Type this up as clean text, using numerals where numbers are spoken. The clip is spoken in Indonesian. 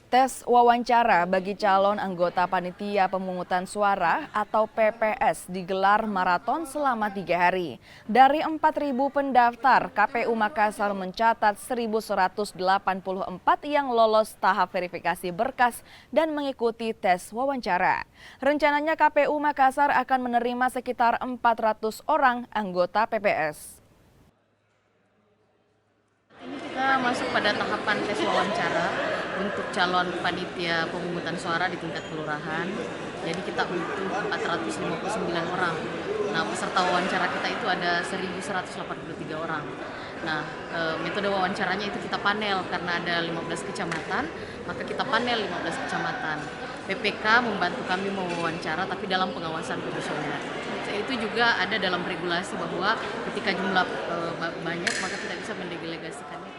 Tes wawancara bagi calon anggota Panitia Pemungutan Suara atau PPS digelar maraton selama 3 hari. Dari 4.000 pendaftar, KPU Makassar mencatat 1.184 yang lolos tahap verifikasi berkas dan mengikuti tes wawancara. Rencananya KPU Makassar akan menerima sekitar 400 orang anggota PPS. Ini kita masuk pada tahapan tes wawancara untuk calon panitia pemungutan suara di tingkat kelurahan. Jadi kita butuh 459 orang. Nah, peserta wawancara kita itu ada 1.183 orang. Nah, metode wawancaranya itu kita panel karena ada 15 kecamatan, maka kita panel 15 kecamatan. PPK membantu kami mewawancara tapi dalam pengawasan komisioner. Itu juga ada dalam regulasi bahwa ketika jumlah banyak maka tidak bisa mendelegasikannya.